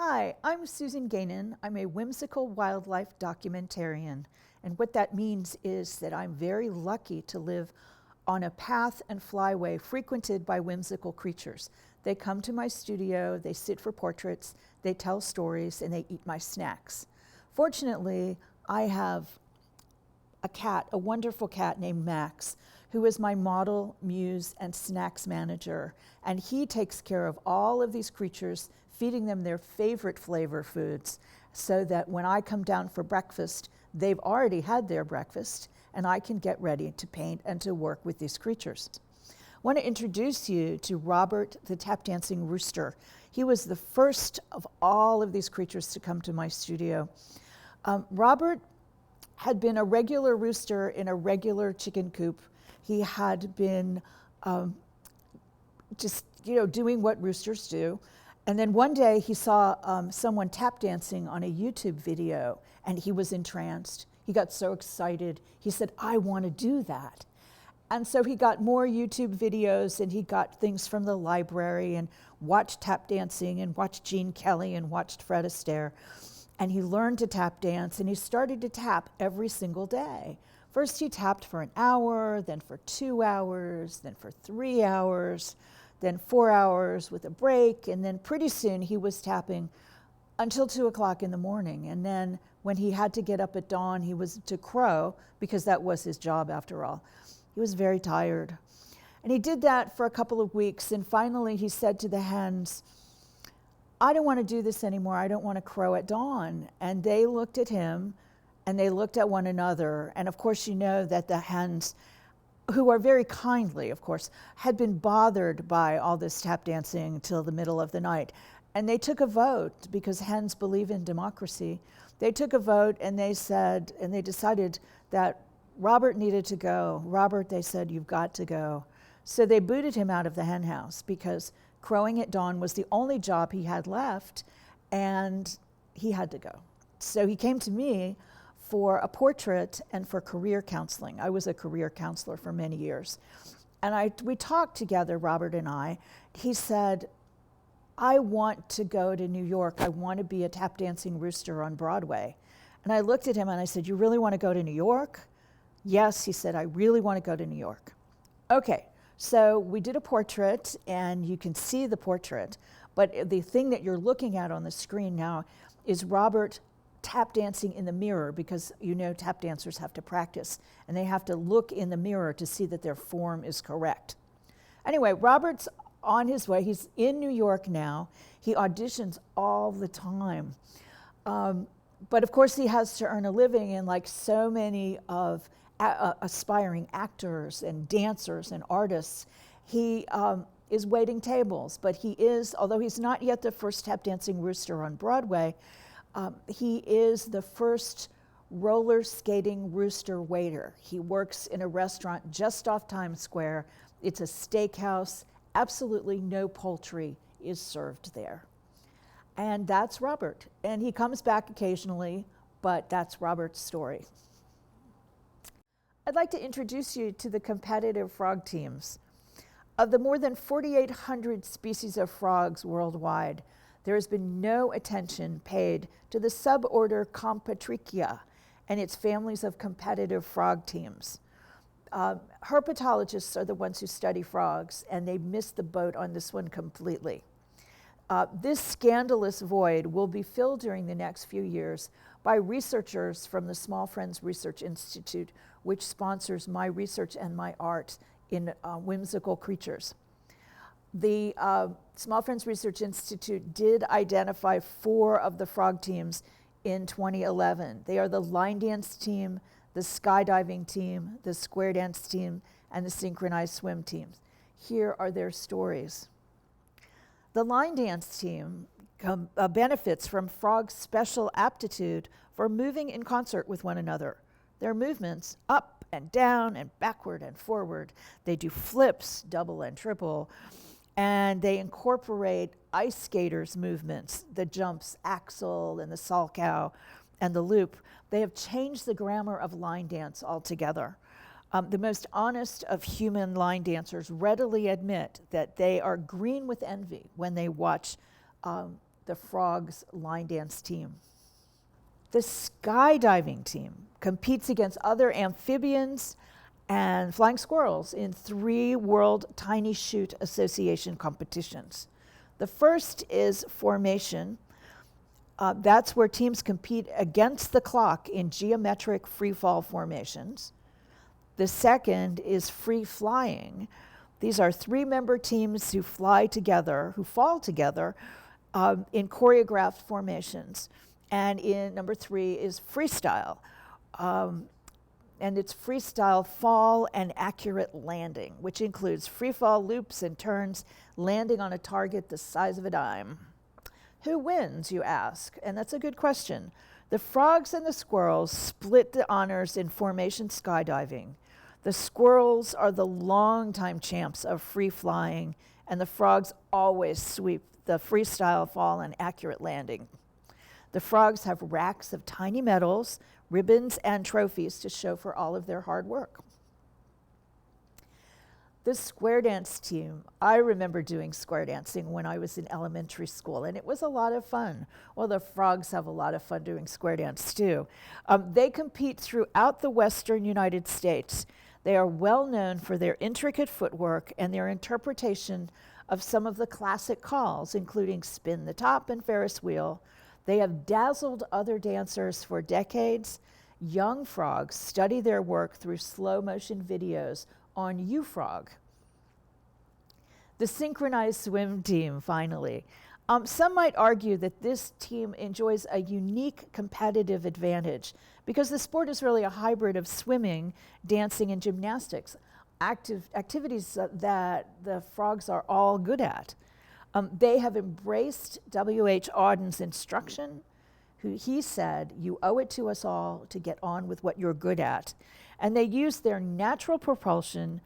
Hi, I'm Susan Gainen. I'm a whimsical wildlife documentarian. And what that means is that I'm very lucky to live on a path and flyway frequented by whimsical creatures. They come to my studio, they sit for portraits, they tell stories, and they eat my snacks. Fortunately, I have a cat, a wonderful cat named Max, who is my model, muse, and snacks manager. And he takes care of all of these creatures, feeding them their favorite flavor foods, so that when I come down for breakfast, they've already had their breakfast, and I can get ready to paint and to work with these creatures. I want to introduce you to Robert the tap dancing rooster. He was the first of all of these creatures to come to my studio. Robert had been a regular rooster in a regular chicken coop. He had been doing what roosters do. And then one day he saw someone tap dancing on a YouTube video, and he was entranced. He got so excited. He said, I want to do that. And so he got more YouTube videos, and he got things from the library and watched tap dancing and watched Gene Kelly and watched Fred Astaire. And he learned to tap dance, and he started to tap every single day. First he tapped for an hour, then for 2 hours, then for 3 hours, then 4 hours with a break, and then pretty soon he was tapping until 2 o'clock in the morning. And then when he had to get up at dawn, he was to crow, because that was his job after all. He was very tired. And he did that for a couple of weeks, and finally he said to the hens, I don't want to do this anymore. I don't want to crow at dawn. And they looked at him, and they looked at one another. And of course, you know that the hens, who are very kindly, of course, had been bothered by all this tap dancing till the middle of the night. And they took a vote, because hens believe in democracy. They took a vote, and they said, and they decided that Robert needed to go. Robert, they said, you've got to go. So they booted him out of the hen house, because crowing at dawn was the only job he had left, and he had to go. So he came to me for a portrait and for career counseling. I was a career counselor for many years. And we talked together, Robert and I. He said, I want to go to New York. I want to be a tap dancing rooster on Broadway. And I looked at him and I said, you really want to go to New York? Yes, he said, I really want to go to New York. Okay, so we did a portrait, and you can see the portrait, but the thing that you're looking at on the screen now is Robert tap dancing in the mirror, because you know tap dancers have to practice, and they have to look in the mirror to see that their form is correct. Anyway, Robert's on his way. He's in New York now. He auditions all the time. But of course he has to earn a living, and like so many of aspiring actors and dancers and artists, he is waiting tables. But he is, although he's not yet the first tap dancing rooster on Broadway, he is the first roller skating rooster waiter. He works in a restaurant just off Times Square. It's a steakhouse. Absolutely no poultry is served there. And that's Robert. And he comes back occasionally, but that's Robert's story. I'd like to introduce you to the competitive frog teams. Of the more than 4,800 species of frogs worldwide, there has been no attention paid to the suborder Competrichia and its families of competitive frog teams. Herpetologists are the ones who study frogs, and they missed the boat on this one completely. This scandalous void will be filled during the next few years by researchers from the Small Friends Research Institute, which sponsors my research and my art in whimsical creatures. The Small Friends Research Institute did identify 4 of the frog teams in 2011. They are the line dance team, the skydiving team, the square dance team, and the synchronized swim teams. Here are their stories. The line dance team benefits from frogs' special aptitude for moving in concert with one another. Their movements, up and down and backward and forward, they do flips, double and triple, and they incorporate ice skaters' movements, the jumps, axel, and the salchow, and the loop. They have changed the grammar of line dance altogether. The most honest of human line dancers readily admit that they are green with envy when they watch the frogs' line dance team. The skydiving team competes against other amphibians and flying squirrels in 3 World Tiny Shoot Association competitions. The first is formation. That's where teams compete against the clock in geometric freefall formations. The second is free flying. These are 3-member teams who fall together in choreographed formations. And in number 3 is freestyle. And it's freestyle fall and accurate landing, which includes free fall loops and turns, landing on a target the size of a dime. Who wins, you ask? And that's a good question. The frogs and the squirrels split the honors in formation skydiving. The squirrels are the longtime champs of free flying, and the frogs always sweep the freestyle fall and accurate landing. The frogs have racks of tiny medals, ribbons, and trophies to show for all of their hard work. The square dance team, I remember doing square dancing when I was in elementary school, and it was a lot of fun. Well, the frogs have a lot of fun doing square dance too. They compete throughout the western United States. They are well known for their intricate footwork and their interpretation of some of the classic calls, including spin the top and Ferris wheel. They have dazzled other dancers for decades. Young frogs study their work through slow motion videos on YouFrog. The synchronized swim team, finally. Some might argue that this team enjoys a unique competitive advantage because the sport is really a hybrid of swimming, dancing, and gymnastics, activities that the frogs are all good at. They have embraced W.H. Auden's instruction, he said, "You owe it to us all to get on with what you're good at." And they use their natural propulsion,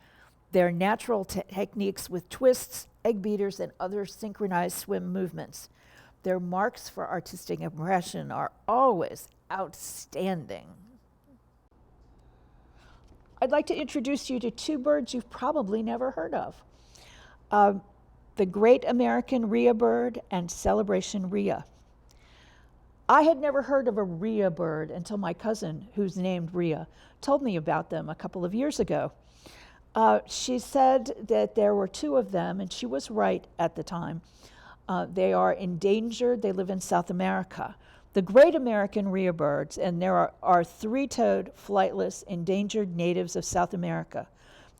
their natural techniques with twists, egg beaters, and other synchronized swim movements. Their marks for artistic impression are always outstanding. I'd like to introduce you to 2 birds you've probably never heard of. The Great American Rhea bird and Celebration Rhea. I had never heard of a Rhea bird until my cousin, who's named Rhea, told me about them a couple of years ago. She said that there were 2 of them, and she was right at the time. They are endangered. They live in South America. The Great American Rhea birds, and there are 3-toed, flightless, endangered natives of South America.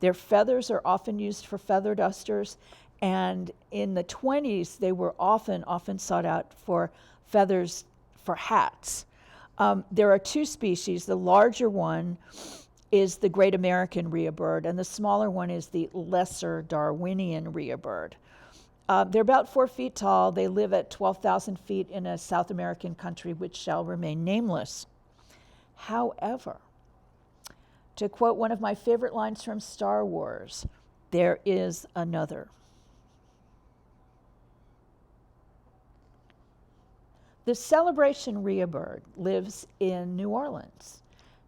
Their feathers are often used for feather dusters, and in the 20s, they were often sought out for feathers for hats. There are 2 species. The larger one is the Great American Rhea bird, and the smaller one is the lesser Darwinian Rhea bird. They're about 4 feet tall. They live at 12,000 feet in a South American country which shall remain nameless. However, to quote one of my favorite lines from Star Wars, there is another. The Celebration Rhea bird lives in New Orleans.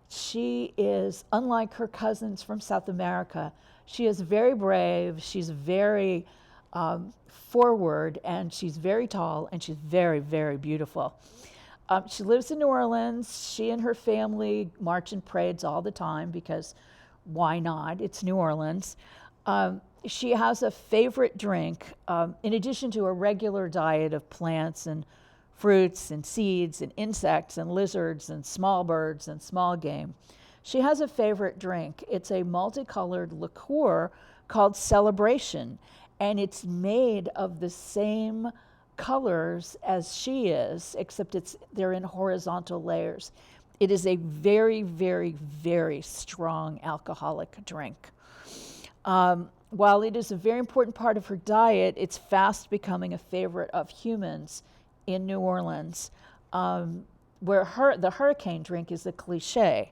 She is, unlike her cousins from South America, she is very brave, she's very forward, and she's very tall, and she's very, very beautiful. She lives in New Orleans. She and her family march in parades all the time because why not? It's New Orleans. She has a favorite drink, in addition to a regular diet of plants and fruits and seeds and insects and lizards and small birds and small game. She has a favorite drink. It's a multicolored liqueur called Celebration, and it's made of the same colors as she is, except they're in horizontal layers. It is a very, very, very strong alcoholic drink. While it is a very important part of her diet, it's fast becoming a favorite of humans in New Orleans, where the hurricane drink is a cliche.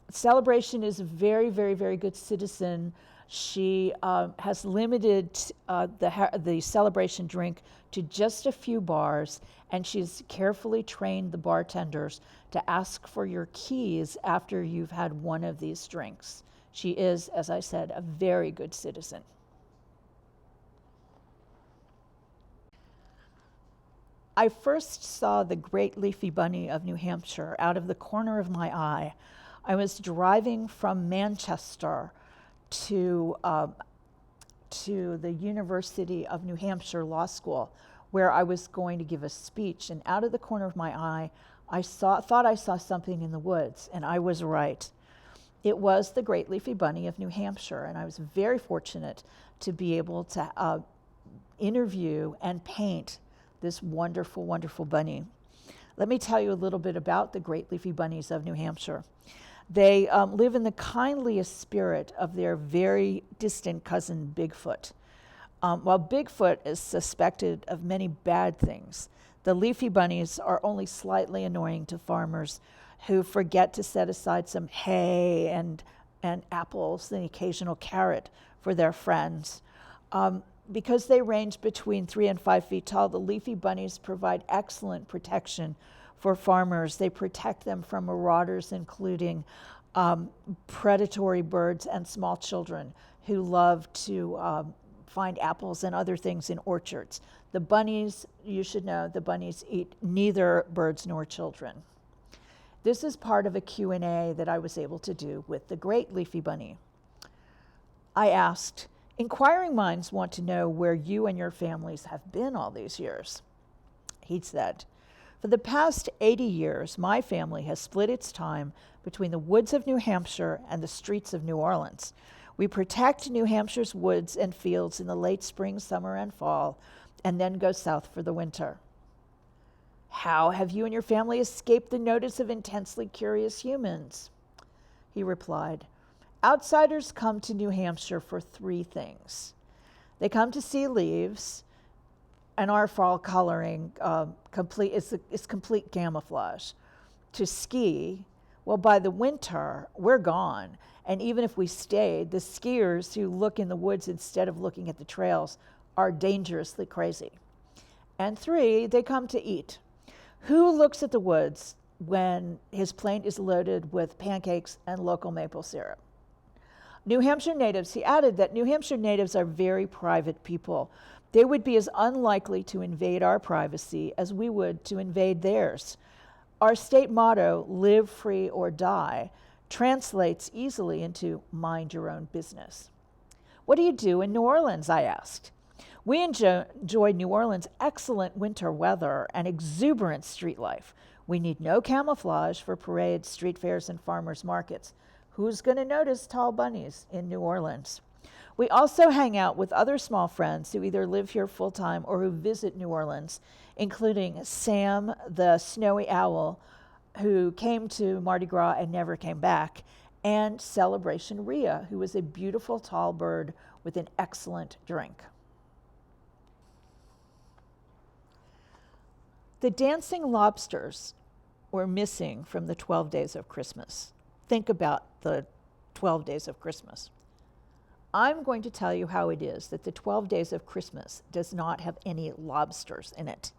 Celebration is a very, very, very good citizen. She has limited the Celebration drink to just a few bars, and she's carefully trained the bartenders to ask for your keys after you've had one of these drinks. She is, as I said, a very good citizen. I first saw the great leafy bunny of New Hampshire out of the corner of my eye. I was driving from Manchester to the University of New Hampshire Law School, where I was going to give a speech. And out of the corner of my eye, I thought I saw something in the woods, and I was right. It was the great leafy bunny of New Hampshire, and I was very fortunate to be able to interview and paint this wonderful, wonderful bunny. Let me tell you a little bit about the great leafy bunnies of New Hampshire. They live in the kindliest spirit of their very distant cousin, Bigfoot. While Bigfoot is suspected of many bad things, the leafy bunnies are only slightly annoying to farmers who forget to set aside some hay and apples and the occasional carrot for their friends. Because they range between 3 and 5 feet tall, the leafy bunnies provide excellent protection for farmers. They protect them from marauders, including predatory birds and small children who love to find apples and other things in orchards. The bunnies, you should know, the bunnies eat neither birds nor children. This is part of a Q&A that I was able to do with the great leafy bunny. I asked, "Inquiring minds want to know where you and your families have been all these years." He said, "For the past 80 years, my family has split its time between the woods of New Hampshire and the streets of New Orleans. We protect New Hampshire's woods and fields in the late spring, summer, and fall, and then go south for the winter." "How have you and your family escaped the notice of intensely curious humans?" He replied, "Outsiders come to New Hampshire for 3 things. They come to see leaves, and our fall coloring is complete camouflage. To ski, well, by the winter, we're gone. And even if we stayed, the skiers who look in the woods instead of looking at the trails are dangerously crazy. And 3, they come to eat. Who looks at the woods when his plate is loaded with pancakes and local maple syrup?" New Hampshire natives, he added that New Hampshire natives are very private people. They would be as unlikely to invade our privacy as we would to invade theirs. Our state motto, "Live free or die," translates easily into "mind your own business." "What do you do in New Orleans?" I asked. "We enjoy New Orleans' excellent winter weather and exuberant street life. We need no camouflage for parades, street fairs, and farmers' markets. Who's going to notice tall bunnies in New Orleans?" We also hang out with other small friends who either live here full-time or who visit New Orleans, including Sam, the snowy owl, who came to Mardi Gras and never came back, and Celebration Rhea, who is a beautiful tall bird with an excellent drink. The dancing lobsters were missing from the 12 days of Christmas. Think about the 12 days of Christmas. I'm going to tell you how it is that the 12 days of Christmas does not have any lobsters in it.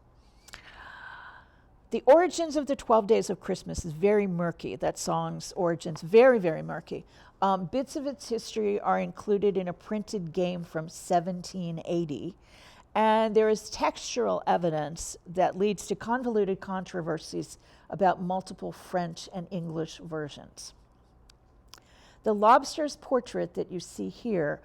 The origins of the 12 days of Christmas is very murky. That song's origins, very, very murky. Bits of its history are included in a printed game from 1780. And there is textual evidence that leads to convoluted controversies about multiple French and English versions. The lobster's portrait that you see here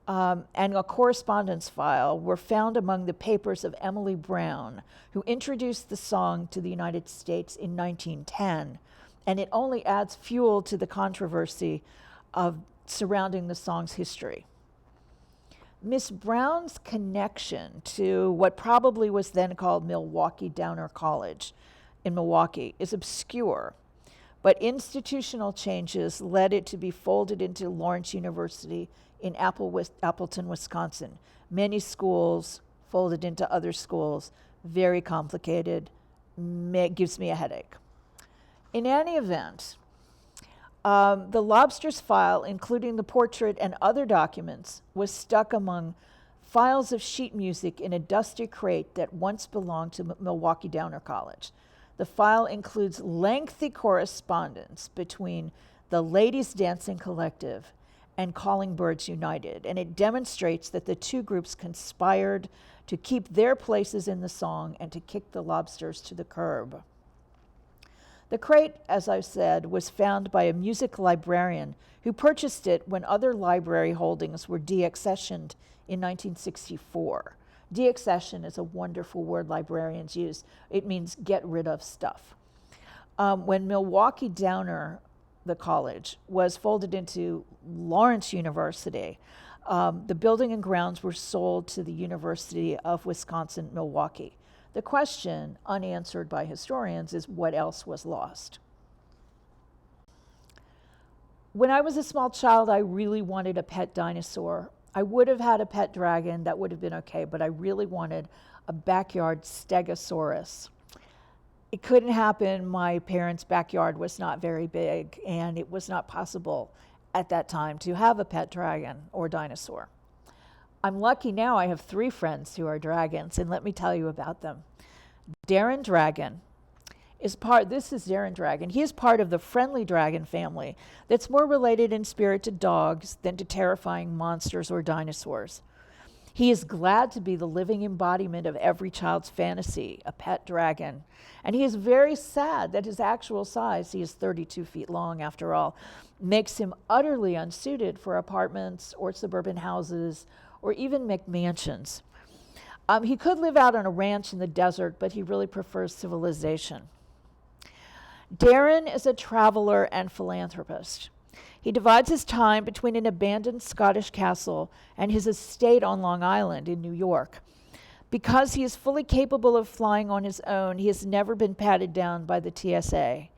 and a correspondence file were found among the papers of Emily Brown, who introduced the song to the United States in 1910, and it only adds fuel to the controversy surrounding the song's history. Miss Brown's connection to what probably was then called Milwaukee Downer College in Milwaukee is obscure, but institutional changes led it to be folded into Lawrence University in Appleton, Wisconsin. Many schools folded into other schools, very complicated, gives me a headache. In any event, the lobster's file, including the portrait and other documents, was stuck among files of sheet music in a dusty crate that once belonged to Milwaukee Downer College. The file includes lengthy correspondence between the Ladies Dancing Collective and Calling Birds United, and it demonstrates that the two groups conspired to keep their places in the song and to kick the lobsters to the curb. The crate, as I've said, was found by a music librarian who purchased it when other library holdings were deaccessioned in 1964. Deaccession is a wonderful word librarians use. It means get rid of stuff. When Milwaukee Downer, the college, was folded into Lawrence University, the building and grounds were sold to the University of Wisconsin-Milwaukee. The question, unanswered by historians, is what else was lost? When I was a small child, I really wanted a pet dinosaur. I would have had a pet dragon, that would have been okay, but I really wanted a backyard stegosaurus. It couldn't happen. My parents' backyard was not very big, and it was not possible at that time to have a pet dragon or dinosaur. I'm lucky now I have 3 friends who are dragons, and let me tell you about them. Darren Dragon is this is Darren Dragon. He is part of the friendly dragon family that's more related in spirit to dogs than to terrifying monsters or dinosaurs. He is glad to be the living embodiment of every child's fantasy, a pet dragon. And he is very sad that his actual size, he is 32 feet long after all, makes him utterly unsuited for apartments or suburban houses or even McMansions. He could live out on a ranch in the desert, but he really prefers civilization. Darren is a traveler and philanthropist. He divides his time between an abandoned Scottish castle and his estate on Long Island in New York. Because he is fully capable of flying on his own, he has never been patted down by the TSA.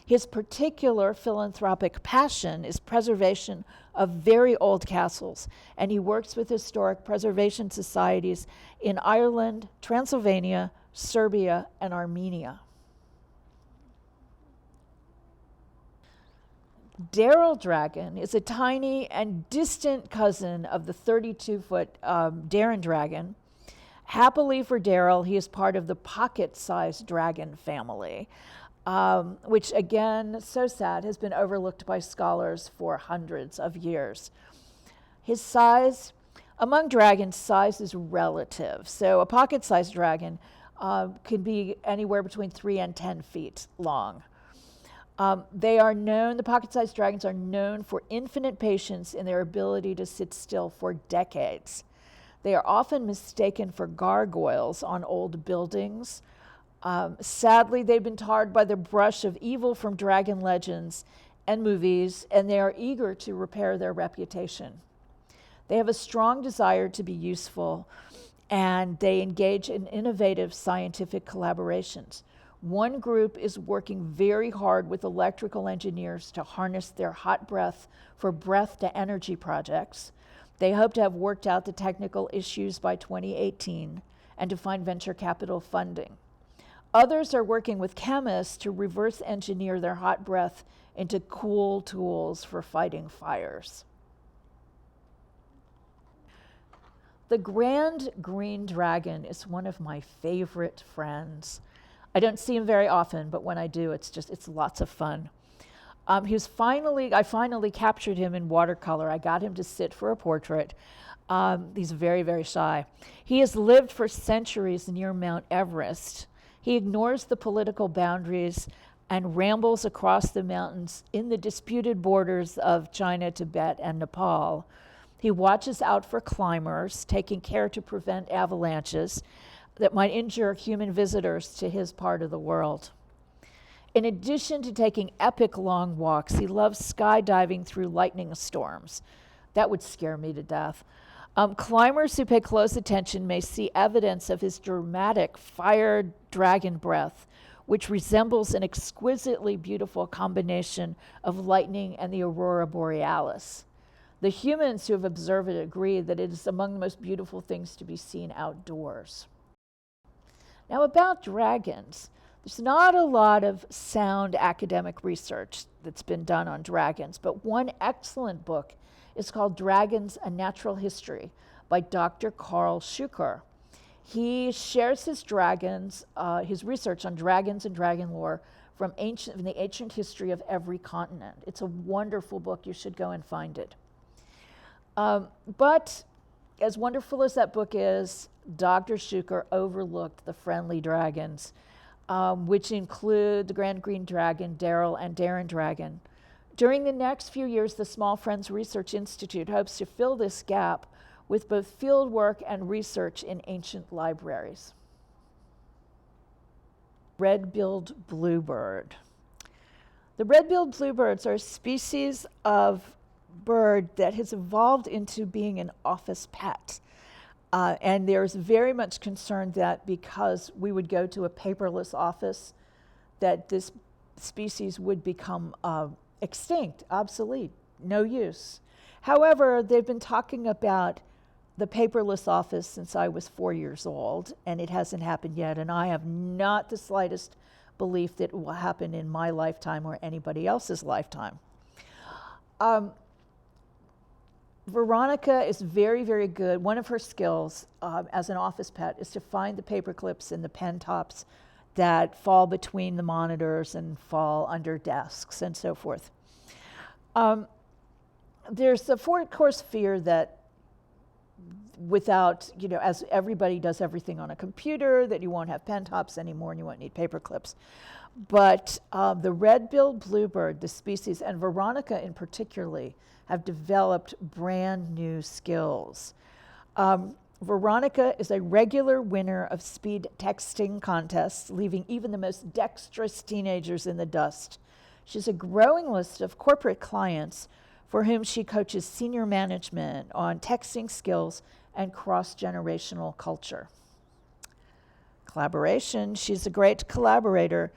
His particular philanthropic passion is preservation of very old castles, and he works with historic preservation societies in Ireland, Transylvania, Serbia, and Armenia. Daryl Dragon is a tiny and distant cousin of the 32-foot Darren Dragon. Happily for Daryl, he is part of the pocket-sized dragon family, which again, so sad, has been overlooked by scholars for hundreds of years. His size, among dragons, size is relative. So a pocket-sized dragon could be anywhere between 3 and 10 feet long. The pocket-sized dragons are known for infinite patience in their ability to sit still for decades. They are often mistaken for gargoyles on old buildings. Sadly, they've been tarred by the brush of evil from dragon legends and movies, and they are eager to repair their reputation. They have a strong desire to be useful, and they engage in innovative scientific collaborations. One group is working very hard with electrical engineers to harness their hot breath for breath-to-energy projects. They hope to have worked out the technical issues by 2018 and to find venture capital funding. Others are working with chemists to reverse engineer their hot breath into cool tools for fighting fires. The Grand Green Dragon is one of my favorite friends. I don't see him very often, but when I do, it's lots of fun. I finally captured him in watercolor. I got him to sit for a portrait. He's very, very shy. He has lived for centuries near Mount Everest. He ignores the political boundaries and rambles across the mountains in the disputed borders of China, Tibet, and Nepal. He watches out for climbers, taking care to prevent avalanches that might injure human visitors to his part of the world. In addition to taking epic long walks, he loves skydiving through lightning storms. That would scare me to death. Climbers who pay close attention may see evidence of his dramatic fire dragon breath, which resembles an exquisitely beautiful combination of lightning and the aurora borealis. The humans who have observed it agree that it is among the most beautiful things to be seen outdoors. Now, about dragons, there's not a lot of sound academic research that's been done on dragons, but one excellent book is called Dragons: A Natural History by Dr. Carl Schuker. He shares his research on dragons and dragon lore from the ancient history of every continent. It's a wonderful book. You should go and find it. But as wonderful as that book is, Dr. Shuker overlooked the friendly dragons, which include the Grand Green Dragon, Daryl and Darren Dragon. During the next few years, the Small Friends Research Institute hopes to fill this gap with both field work and research in ancient libraries. Red-billed bluebird. The red-billed bluebirds are a species of bird that has evolved into being an office pet. And there's very much concern that because we would go to a paperless office, that this species would become extinct, obsolete, no use. However, they've been talking about the paperless office since I was 4 years old, and it hasn't happened yet, and I have not the slightest belief that it will happen in my lifetime or anybody else's lifetime. Veronica is very, very good. One of her skills as an office pet is to find the paper clips and the pen tops that fall between the monitors and fall under desks and so forth. There's the of course fear that without, as everybody does everything on a computer, that you won't have pen tops anymore and you won't need paper clips. But the red-billed bluebird, the species, and Veronica in particularly, have developed brand new skills. Veronica is a regular winner of speed texting contests, leaving even the most dexterous teenagers in the dust. She has a growing list of corporate clients for whom she coaches senior management on texting skills and cross-generational culture. Collaboration, she's a great collaborator.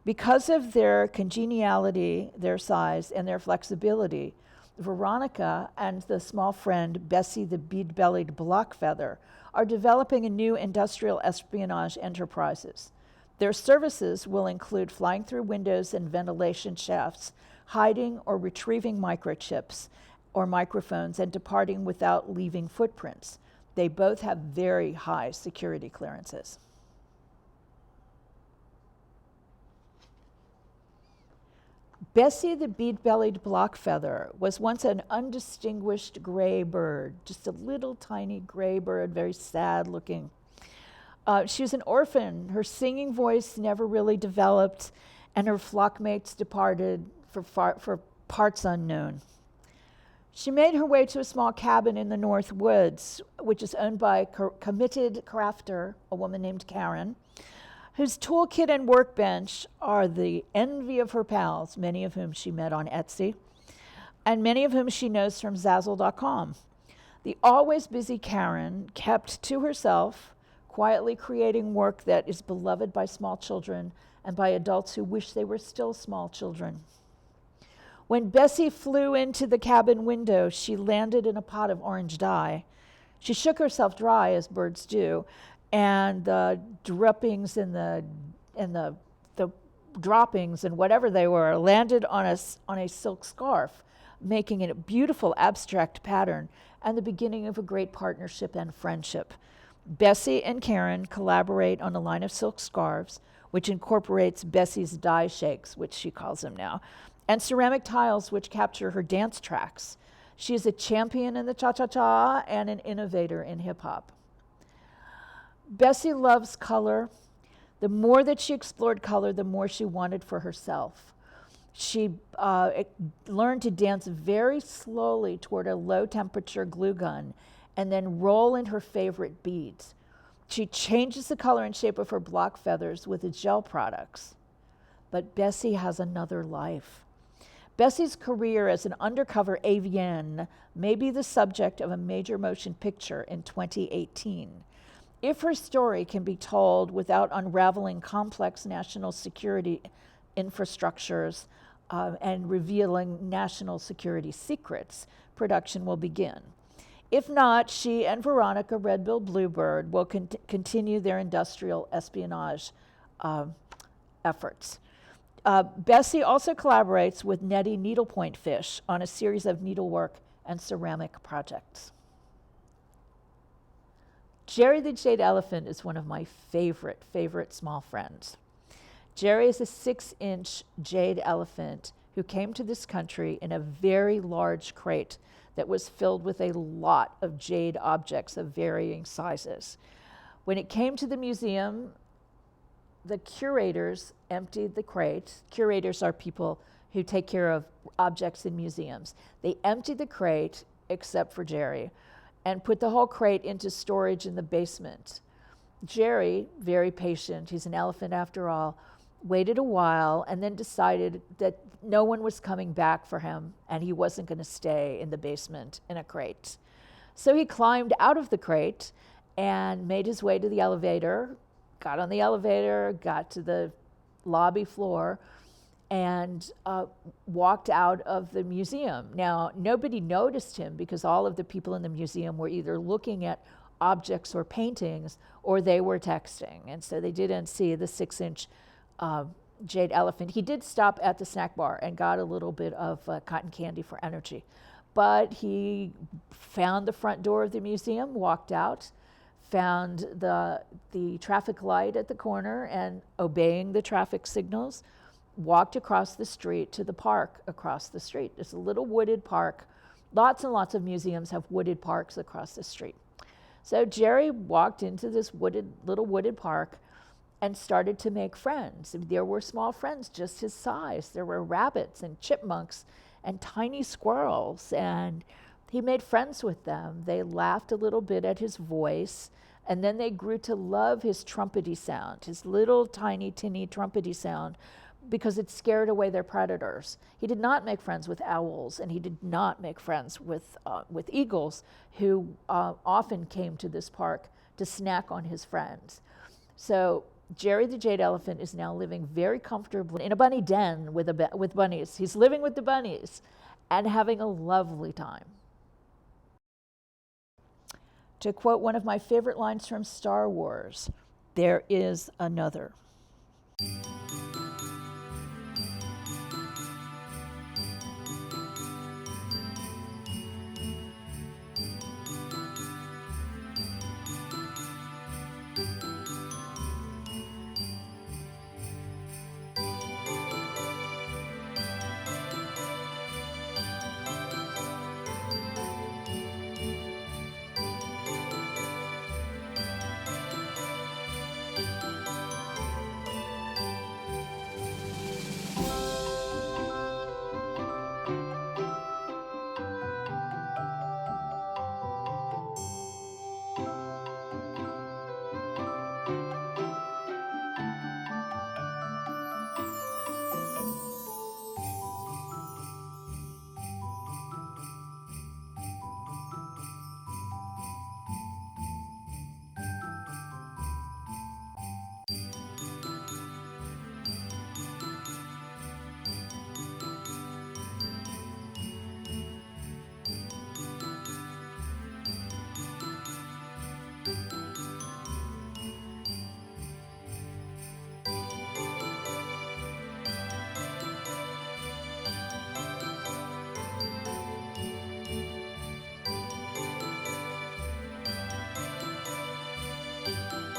Because of their congeniality, their size, and their flexibility, Veronica and the small friend Bessie the bead-bellied blockfeather are developing a new industrial espionage enterprises. Their services will include flying through windows and ventilation shafts, hiding or retrieving microchips or microphones, and departing without leaving footprints. They both have very high security clearances. Bessie the bead-bellied blockfeather was once an undistinguished gray bird, just a little tiny gray bird, very sad looking. She was an orphan. Her singing voice never really developed, and her flockmates departed for parts unknown. She made her way to a small cabin in the North Woods, which is owned by a committed crafter, a woman named Karen, whose toolkit and workbench are the envy of her pals, many of whom she met on Etsy, and many of whom she knows from Zazzle.com. The always busy Karen kept to herself, quietly creating work that is beloved by small children and by adults who wish they were still small children. When Bessie flew into the cabin window, she landed in a pot of orange dye. She shook herself dry, as birds do, and the drippings and the droppings and whatever they were landed on a silk scarf, making it a beautiful abstract pattern and the beginning of a great partnership and friendship. Bessie and Karen collaborate on a line of silk scarves, which incorporates Bessie's dye shakes, which she calls them now, and ceramic tiles, which capture her dance tracks. She is a champion in the cha-cha-cha and an innovator in hip-hop. Bessie loves color. The more that she explored color, the more she wanted for herself. She learned to dance very slowly toward a low-temperature glue gun and then roll in her favorite beads. She changes the color and shape of her block feathers with the gel products. But Bessie has another life. Bessie's career as an undercover avienne may be the subject of a major motion picture in 2018. If her story can be told without unraveling complex national security infrastructures and revealing national security secrets, production will begin. If not, she and Veronica Red-billed Bluebird will continue their industrial espionage efforts. Bessie also collaborates with Nettie Needlepoint Fish on a series of needlework and ceramic projects. Jerry the Jade Elephant is one of my favorite small friends. Jerry is a 6-inch jade elephant who came to this country in a very large crate that was filled with a lot of jade objects of varying sizes. When it came to the museum, the curators emptied the crate. Curators are people who take care of objects in museums. They emptied the crate, except for Jerry, and put the whole crate into storage in the basement. Jerry, very patient, he's an elephant after all, waited a while and then decided that no one was coming back for him and he wasn't going to stay in the basement in a crate. So he climbed out of the crate and made his way to the elevator, got on the elevator, got to the lobby floor, and walked out of the museum. Now, nobody noticed him because all of the people in the museum were either looking at objects or paintings or they were texting. And so they didn't see the 6-inch jade elephant. He did stop at the snack bar and got a little bit of cotton candy for energy. But he found the front door of the museum, walked out, found the traffic light at the corner and obeying the traffic signals, walked across the street to the park across the street. It's a little wooded park. Lots and lots of museums have wooded parks across the street. So Jerry walked into this little wooded park and started to make friends. There were small friends just his size. There were rabbits and chipmunks and tiny squirrels, and he made friends with them. They laughed a little bit at his voice, and then they grew to love his trumpety sound, his little tiny tinny trumpety sound, because it scared away their predators. He did not make friends with owls, and he did not make friends with eagles, who often came to this park to snack on his friends. So Jerry the Jade Elephant is now living very comfortably in a bunny den with bunnies. He's living with the bunnies and having a lovely time. To quote one of my favorite lines from Star Wars, there is another.